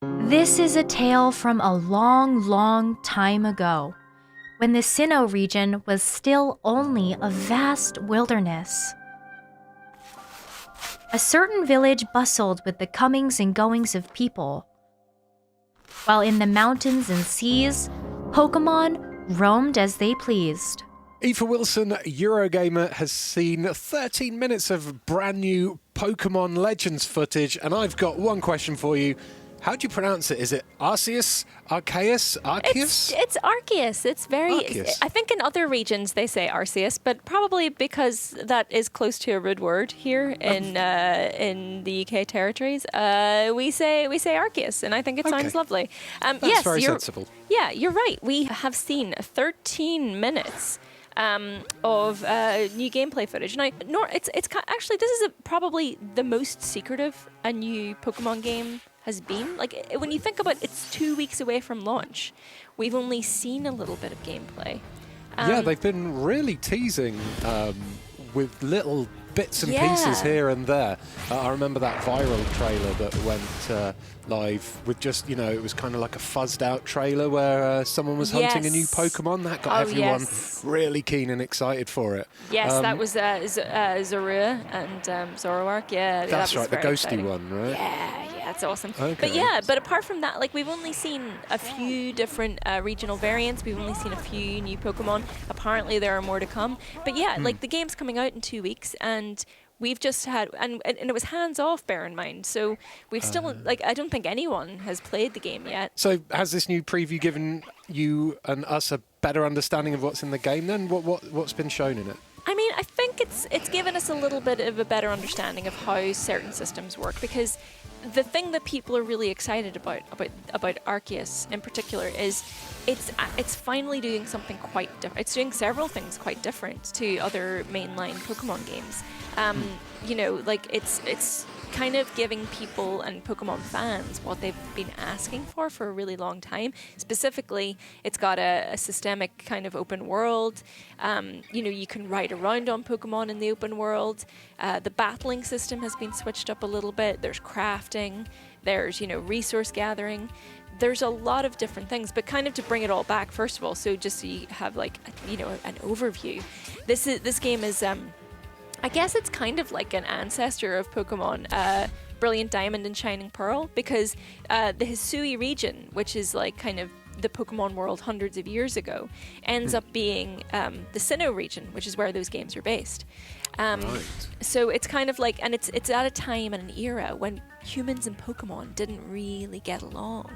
This is a tale from a long, long time ago, when the Sinnoh region was still only a vast wilderness. A certain village bustled with the comings and goings of people, while in the mountains and seas, Pokémon roamed as they pleased. Aoife Wilson, Eurogamer, has seen 13 minutes of brand new Pokémon Legends footage, and I've got one question for you. How do you pronounce it? Is it Arceus? Arceus? Arceus? It's Arceus. It's very... Arceus. I think in other regions they say Arceus, but probably because that is close to a rude word here in the UK territories, we say Arceus, and I think it sounds lovely. That's very sensible. Yeah, you're right. We have seen 13 minutes of new gameplay footage. Now, actually, this is probably the most secretive a new Pokemon game has been. Like, when you think about it, it's 2 weeks away from launch. We've only seen a little bit of gameplay. Yeah, they've been really teasing with little bits and pieces here and there. I remember that viral trailer that went live with just, it was kind of like a fuzzed out trailer where someone was hunting a new Pokemon. That got everyone really keen and excited for it. Yes, that was Zorua and Zoroark. Yeah, that's that was right, the ghosty exciting. one, right? Yeah, that's awesome. Okay. But apart from that, like, we've only seen a few different regional variants. We've only seen a few new Pokemon. Apparently, there are more to come. But yeah, like, the game's coming out in 2 weeks, and we've just had, and it was hands-off, bear in mind. So we've still, I don't think anyone has played the game yet. So has this new preview given you and us a better understanding of what's in the game then? What's been shown in it? I mean, I think it's given us a little bit of a better understanding of how certain systems work, because the thing that people are really excited about Arceus in particular is it's finally doing something quite different. It's doing several things quite different to other mainline Pokemon games. It's kind of giving people and Pokemon fans what they've been asking for a really long time. Specifically, it's got a systemic kind of open world. You can ride around on Pokemon in the open world. The battling system has been switched up a little bit. There's crafting. There's, resource gathering. There's a lot of different things, but kind of to bring it all back, first of all, so just so you have an overview. This game is... I guess it's kind of like an ancestor of Pokemon, Brilliant Diamond and Shining Pearl, because the Hisui region, which is like kind of the Pokemon world hundreds of years ago, ends up being the Sinnoh region, which is where those games are based. So it's kind of like, and it's at a time and an era when humans and Pokemon didn't really get along.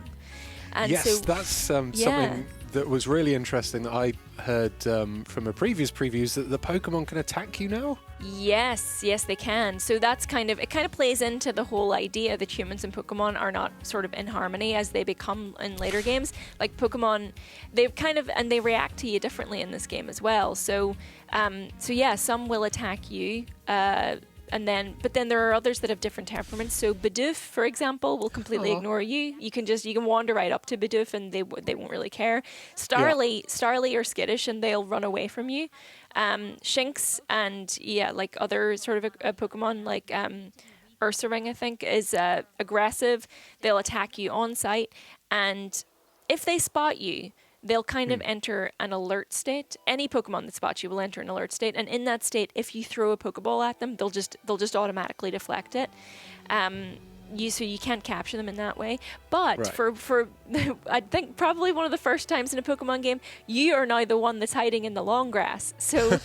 And yes, that's something that was really interesting that I heard from a previous previews, that the Pokemon can attack you now? Yes, they can. So that's kind of plays into the whole idea that humans and Pokemon are not sort of in harmony as they become in later games. Like Pokemon, they react to you differently in this game as well. So some will attack you. But then there are others that have different temperaments. So Bidoof, for example, will completely ignore you. You can wander right up to Bidoof and they won't really care. Starly are skittish and they'll run away from you. Shinx and like other sort of a Pokemon like Ursaring, I think, is aggressive. They'll attack you on sight, and if they spot you, they'll kind of enter an alert state. Any Pokemon that spots you will enter an alert state, and in that state, if you throw a Pokeball at them, they'll just automatically deflect it. So you can't capture them in that way. But for I think probably one of the first times in a Pokemon game, you are now the one that's hiding in the long grass. So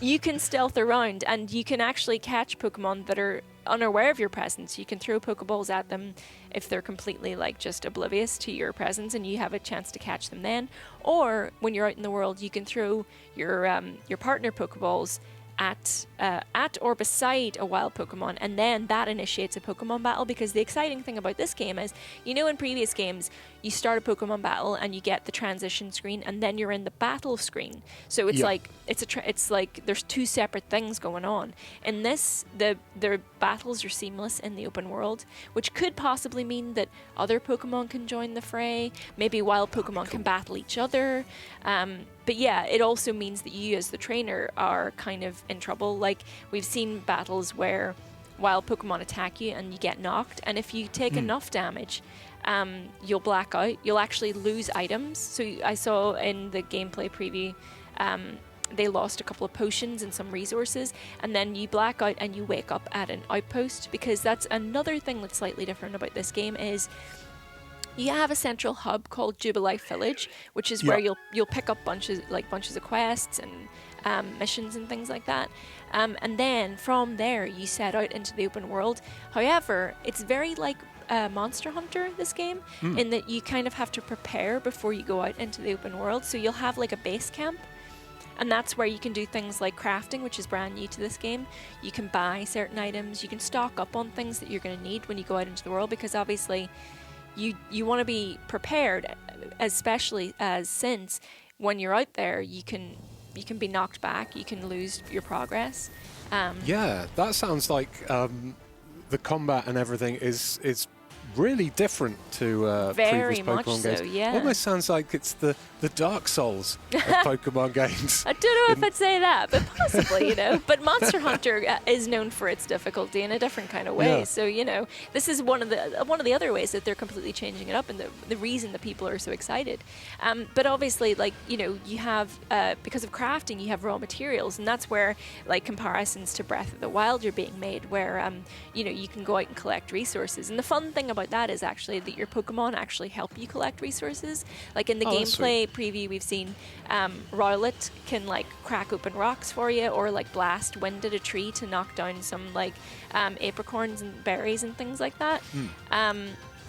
you can stealth around, and you can actually catch Pokemon that are unaware of your presence. You can throw Pokeballs at them if they're completely just oblivious to your presence, and you have a chance to catch them then. Or when you're out in the world, you can throw your partner Pokeballs at or beside a wild Pokemon, and then that initiates a Pokemon battle, because the exciting thing about this game is, in previous games, you start a Pokemon battle and you get the transition screen, and then you're in the battle screen. So it's it's like there's two separate things going on. In this, the battles are seamless in the open world, which could possibly mean that other Pokemon can join the fray. Maybe wild Pokemon can battle each other. But yeah, it also means that you as the trainer are kind of in trouble. Like, we've seen battles where wild Pokemon attack you and you get knocked, and if you take enough damage, you'll black out. You'll actually lose items. So I saw in the gameplay preview, they lost a couple of potions and some resources, and then you black out and you wake up at an outpost, because that's another thing that's slightly different about this game is you have a central hub called Jubilife Village, which is where you'll pick up bunches of quests and missions and things like that. And then from there you set out into the open world. However, it's very like Monster Hunter, this game, in that you kind of have to prepare before you go out into the open world. So you'll have like a base camp, and that's where you can do things like crafting, which is brand new to this game. You can buy certain items, you can stock up on things that you're going to need when you go out into the world, because obviously you want to be prepared, especially since when you're out there you can be knocked back, you can lose your progress. Yeah, that sounds like the combat and everything is really different to Very previous much Pokemon so, games. yeah. Almost sounds like it's the Dark Souls of Pokemon games. I don't know if I'd say that, but possibly, you know. But Monster Hunter is known for its difficulty in a different kind of way. Yeah. So, you know, this is one of the other ways that they're completely changing it up, and the reason that people are so excited. But obviously, like, you know, you have because of crafting, you have raw materials, and that's where like comparisons to Breath of the Wild are being made, where you know, you can go out and collect resources. And the fun thing about that is actually that your Pokemon actually help you collect resources. Like in the gameplay preview, we've seen Rowlet can like crack open rocks for you, or like blast wind at a tree to knock down some like apricorns and berries and things like that.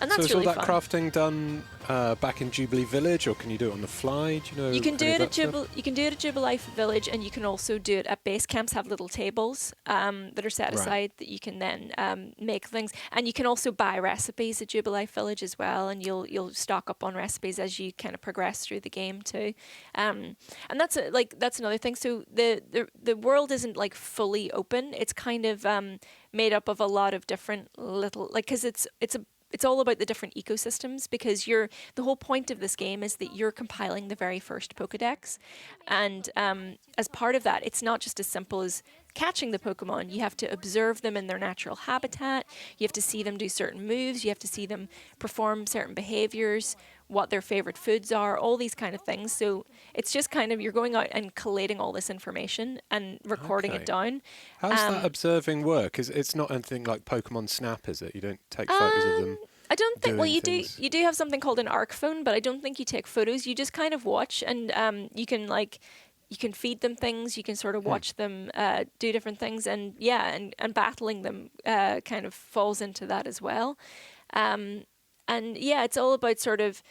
And that's so is really all that fun. crafting done back in Jubilee Village, or can you do it on the fly? Do you know? You can do any it of at that stuff? You can do it at Jubilife Village, and you can also do it at base camps. Have little tables that are set aside that you can then make things, and you can also buy recipes at Jubilife Village as well, and you'll stock up on recipes as you kind of progress through the game too. And that's that's another thing. So the world isn't like fully open. It's kind of made up of a lot of different little, like, because it's all about the different ecosystems, because the whole point of this game is that you're compiling the very first Pokédex. And as part of that, it's not just as simple as catching the Pokemon. You have to observe them in their natural habitat. You have to see them do certain moves. You have to see them perform certain behaviors, what their favorite foods are, all these kind of things. So it's just kind of, you're going out and collating all this information and recording it down. How's that observing work? It's not anything like Pokemon Snap, is it? You don't take photos of them. I don't think. Well, you things. do. You do have something called an arc phone, but I don't think you take photos. You just kind of watch, and you can feed them things. You can sort of watch them do different things, and and battling them kind of falls into that as well. And yeah, it's all about sort of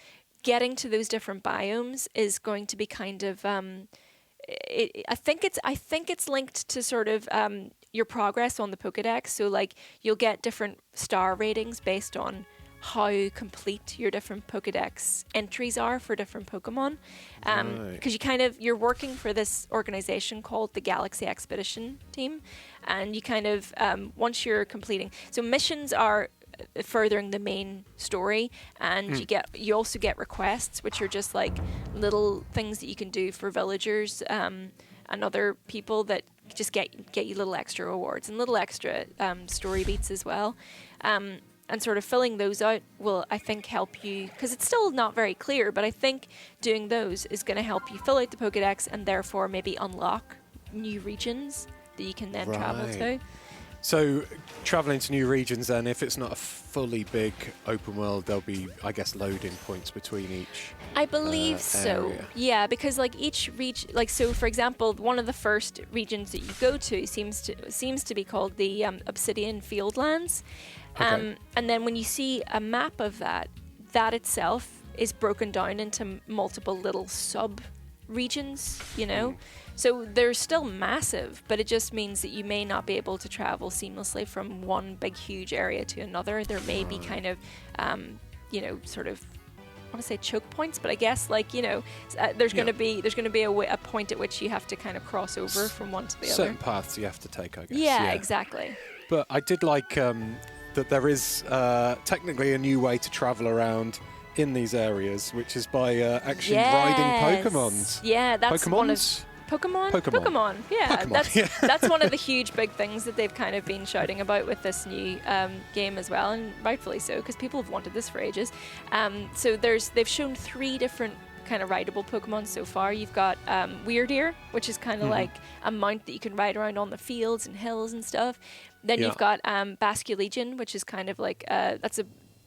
getting to those different biomes is going to be kind of. I think it's linked to sort of your progress on the Pokédex. So like you'll get different star ratings based on how complete your different Pokédex entries are for different Pokemon. Because you're working for this organization called the Galaxy Expedition Team, and you kind of once you're completing, so missions are furthering the main story, and you also get requests, which are just like little things that you can do for villagers and other people that just get you little extra rewards and little extra story beats as well. And sort of filling those out will, I think, help you, because it's still not very clear, but I think doing those is going to help you fill out the Pokédex and therefore maybe unlock new regions that you can then travel to. So, traveling to new regions, then, if it's not a fully big open world, there'll be, I guess, loading points between each. I believe so. Area. Yeah, because like each region, like so, for example, one of the first regions that you go to seems to be called the Obsidian Fieldlands, and then when you see a map of that itself is broken down into multiple little sub regions. You know. So they're still massive, but it just means that you may not be able to travel seamlessly from one big, huge area to another. There may be kind of, sort of, I want to say choke points, but I guess there's going to be a point at which you have to kind of cross over from one to the Certain other. paths you have to take, I guess. Yeah, exactly. But I did like that there is technically a new way to travel around in these areas, which is by actually riding Pokemons. Yeah, that's one of. Pokemon. Yeah, Pokemon, that's one of the huge big things that they've kind of been shouting about with this new game as well, and rightfully so, because people have wanted this for ages. So they've shown 3 different kind of rideable Pokemon so far. You've got Weirdeer, which is kind of like a mount that you can ride around on the fields and hills and stuff. Then you've got Basculegion, which is kind of like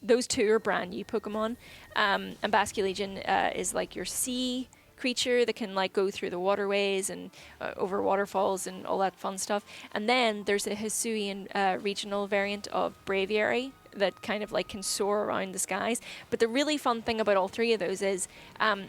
those 2 are brand new Pokemon, and Basculegion is like your sea creature that can like go through the waterways and over waterfalls and all that fun stuff. And then there's a Hisui regional variant of Braviary that kind of like can soar around the skies. But the really fun thing about all 3 of those is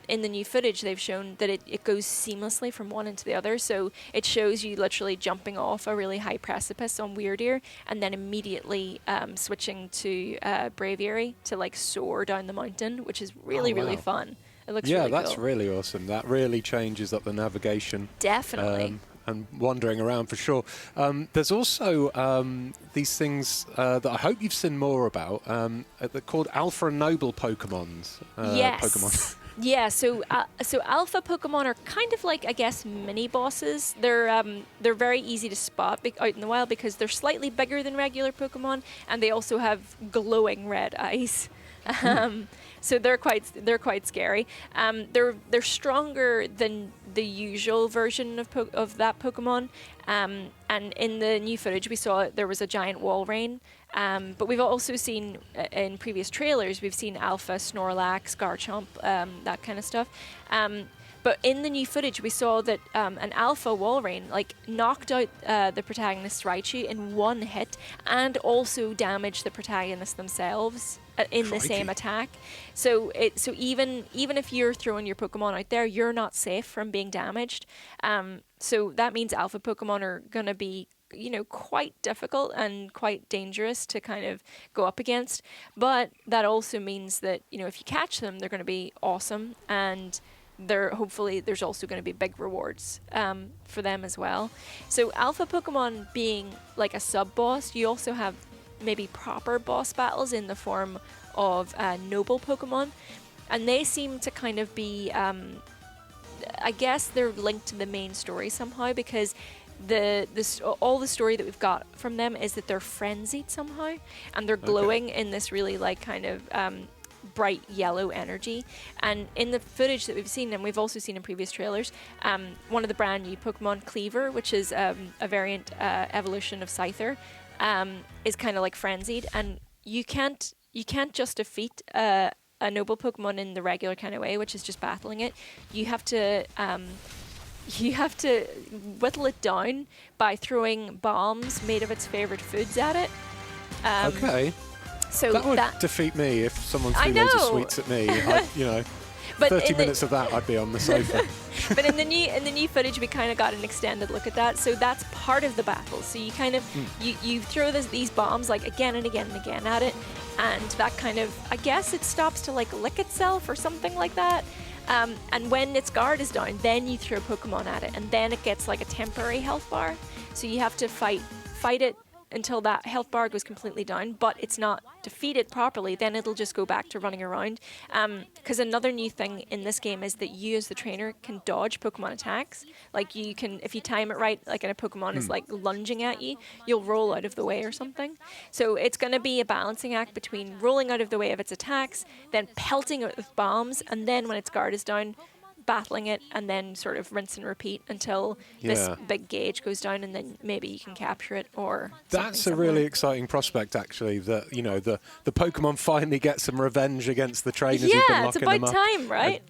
in the new footage they've shown that it goes seamlessly from one into the other. So it shows you literally jumping off a really high precipice on Weirdeer and then immediately switching to Braviary to like soar down the mountain, which is really really fun. It looks really cool. That's really awesome. That really changes up the navigation. Definitely. And wandering around for sure. There's also these things that I hope you've seen more about. They're called Alpha and Noble Pokemons. Yes. Pokemon. Yeah. So Alpha Pokemon are kind of like, I guess, mini bosses. They're very easy to spot out in the wild because they're slightly bigger than regular Pokemon, and they also have glowing red eyes. So they're quite scary. They're stronger than the usual version of that Pokemon. And in the new footage, we saw there was a giant Walrein. But we've also seen in previous trailers, we've seen Alpha, Snorlax, Garchomp, that kind of stuff. But in the new footage, we saw that an Alpha Walrein like knocked out the protagonist Raichu in one hit, and also damaged the protagonists themselves in the same attack. So even if you're throwing your Pokemon out there, you're not safe from being damaged. So that means Alpha Pokemon are gonna be quite difficult and quite dangerous to kind of go up against. But that also means that if you catch them, they're going to be awesome, and hopefully there's also going to be big rewards for them as well. So Alpha Pokemon being like a sub-boss, you also have maybe proper boss battles in the form of noble Pokemon, and they seem to kind of be I guess they're linked to the main story somehow, because all the story that we've got from them is that they're frenzied somehow, and they're glowing in this really like kind of bright yellow energy. And in the footage that we've seen, and we've also seen in previous trailers, one of the brand new Pokemon, Cleaver, which is a variant evolution of Scyther, is kind of like frenzied, and you can't just defeat a noble Pokemon in the regular kind of way, which is just battling it. You have to whittle it down by throwing bombs made of its favorite foods at it. So that would defeat me if someone threw loads of sweets at me. But 30 minutes of that, I'd be on the sofa. But in the new footage, we kind of got an extended look at that. So that's part of the battle. So you kind of you throw these bombs like again and again and again at it, and that kind of, I guess it stops to like lick itself or something like that. And when its guard is down, then you throw Pokemon at it, and then it gets like a temporary health bar. So you have to fight it until that health bar goes completely down, but it's not defeated properly, then it'll just go back to running around. Because another new thing in this game is that you as the trainer can dodge Pokemon attacks. Like you can, if you time it right, like in a Pokemon is like lunging at you, you'll roll out of the way or something. So it's going to be a balancing act between rolling out of the way of its attacks, then pelting it with bombs, and then when its guard is down, battling it, and then sort of rinse and repeat until this big gauge goes down, and then maybe you can capture it or That's a really exciting prospect, actually, that the Pokemon finally get some revenge against the trainers who've been locking them up. Yeah, it's about time, right?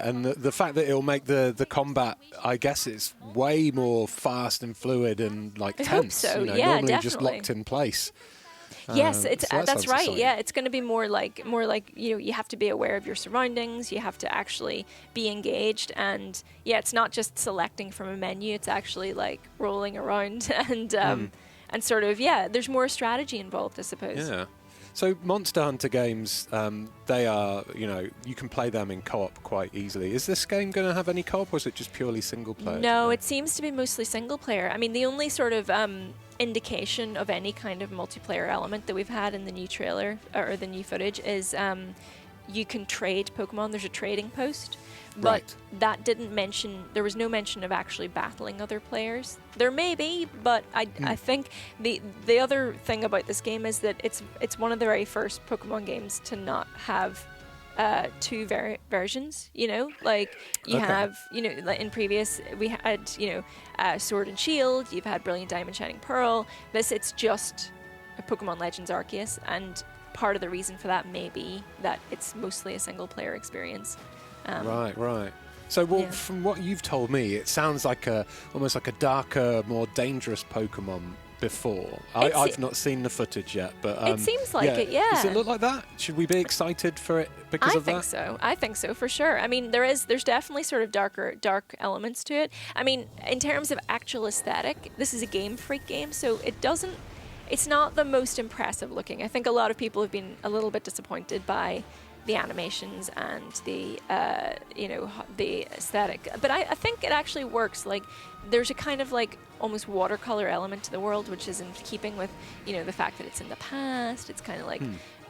And the fact that it'll make the combat, I guess it's way more fast and fluid and like tense. Hope so. Normally definitely. just locked in place. Yes, so that's right. exciting. Yeah, it's going to be more like you have to be aware of your surroundings. You have to actually be engaged, and it's not just selecting from a menu. It's actually like rolling around and sort of there's more strategy involved, I suppose. Yeah. So Monster Hunter games, they are, you can play them in co-op quite easily. Is this game going to have any co-op, or is it just purely single player? No, it seems to be mostly single player. I mean, the only sort of indication of any kind of multiplayer element that we've had in the new trailer or the new footage is you can trade Pokemon. There's a trading post. But Right. that didn't mention, there was no mention of actually battling other players. There may be, but I think the other thing about this game is that it's one of the very first Pokemon games to not have two versions, you know? Like, you Okay. have, you know, like in previous, we had, you know, Sword and Shield, you've had Brilliant Diamond, Shining Pearl. This, it's just a Pokemon Legends Arceus, and part of the reason for that may be that it's mostly a single-player experience. Right. So, well, Yeah. from what you've told me, it sounds like almost like a darker, more dangerous Pokemon before. I've not seen the footage yet, but It seems like it, yeah. Does it look like that? Should we be excited for it because of that? I think so for sure. I mean, there's definitely sort of dark elements to it. I mean, in terms of actual aesthetic, this is a Game Freak game, so it's not the most impressive looking. I think a lot of people have been a little bit disappointed by the animations and the the aesthetic, but I think it actually works. Like, there's a kind of like almost watercolor element to the world, which is in keeping with, you know, the fact that it's in the past. It's kind of like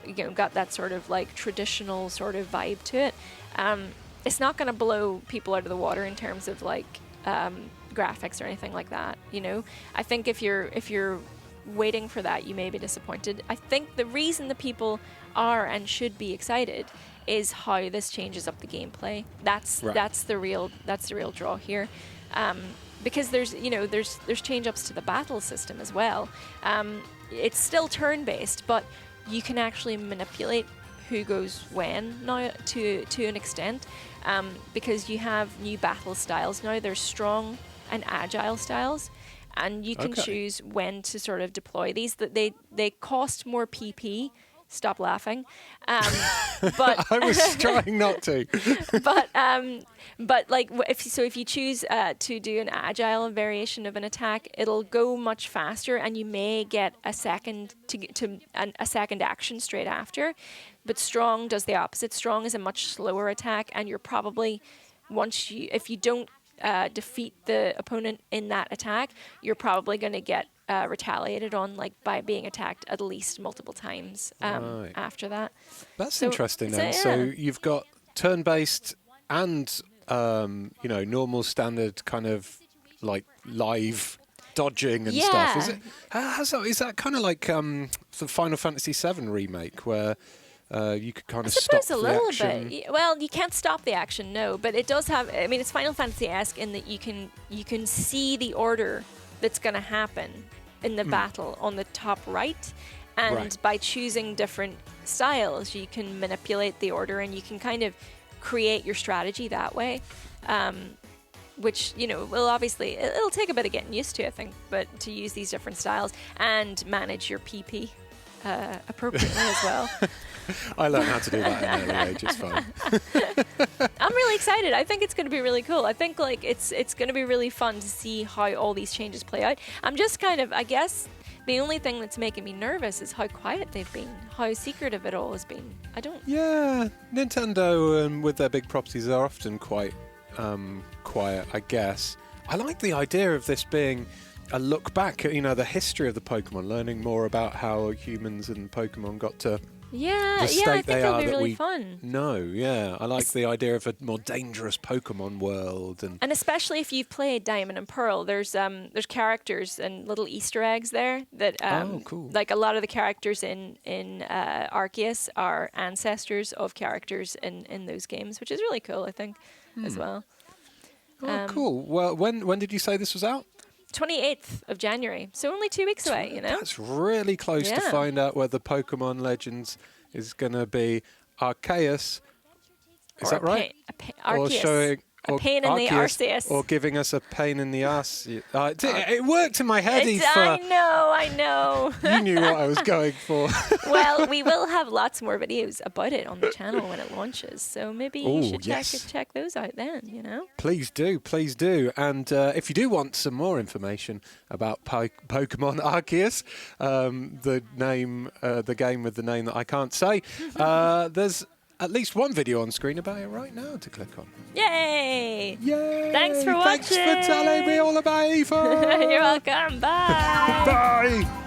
you know, got that sort of like traditional sort of vibe to it. It's not going to blow people out of the water in terms of like graphics or anything like that, you know. I think if you're waiting for that, you may be disappointed. I think the reason the people are and should be excited is how this changes up the gameplay. That's the real draw here, because there's change ups to the battle system as well. It's still turn based, but you can actually manipulate who goes when now to an extent, because you have new battle styles now. There's strong and agile styles, and you can choose when to sort of deploy these. That they cost more PP. Stop laughing. But I was trying not to. but like if you choose to do an agile variation of an attack, it'll go much faster, and you may get a second a second action straight after. But strong does the opposite. Strong is a much slower attack, and you're probably if you don't defeat the opponent in that attack, you're probably going to get retaliated on, like by being attacked at least multiple times after that. That's interesting then. So you've got turn-based and normal standard kind of like live dodging and stuff. Is that kind of like the Final Fantasy VII remake where you could kind of stop the action? Bit. Well, you can't stop the action, no, but it does have. I mean, it's Final Fantasy-esque in that you can see the order that's going to happen in the battle on the top right, and by choosing different styles, you can manipulate the order, and you can kind of create your strategy that way. Which, you know, will obviously it'll take a bit of getting used to, I think, but to use these different styles and manage your PP appropriately as well. I learned how to do that at an early age. It's fun. I'm really excited. I think it's going to be really cool. I think like it's going to be really fun to see how all these changes play out. I'm just kind of, I guess, the only thing that's making me nervous is how quiet they've been, how secretive it all has been. Yeah, Nintendo with their big properties are often quite quiet, I guess. I like the idea of this being a look back at, you know, the history of the Pokemon, learning more about how humans and Pokemon got to the state I think they it'll are be that really we fun. know. Yeah, I like the idea of a more dangerous Pokemon world, and especially if you've played Diamond and Pearl, there's characters and little Easter eggs there that cool. Like a lot of the characters in Arceus are ancestors of characters in those games, which is really cool, I think, as well. Oh, cool. Well, when did you say this was out? 28th of January, so only 2 weeks away, you know? That's really close to find out whether Pokemon Legends is going to be Arceus. Is that right? Arceus. Or showing... A pain in the Arceus. Or giving us a pain in the ass. It worked in my head, Aoife. I know. You knew what I was going for. Well, we will have lots more videos about it on the channel when it launches, so maybe you should check those out then, you know? Please do. And if you do want some more information about Pokemon Arceus, the game with the name that I can't say, there's at least one video on screen about it right now to click on. Yay! Yay! Thanks for watching. Thanks for telling me all about Aoife. You're welcome. Bye. Bye.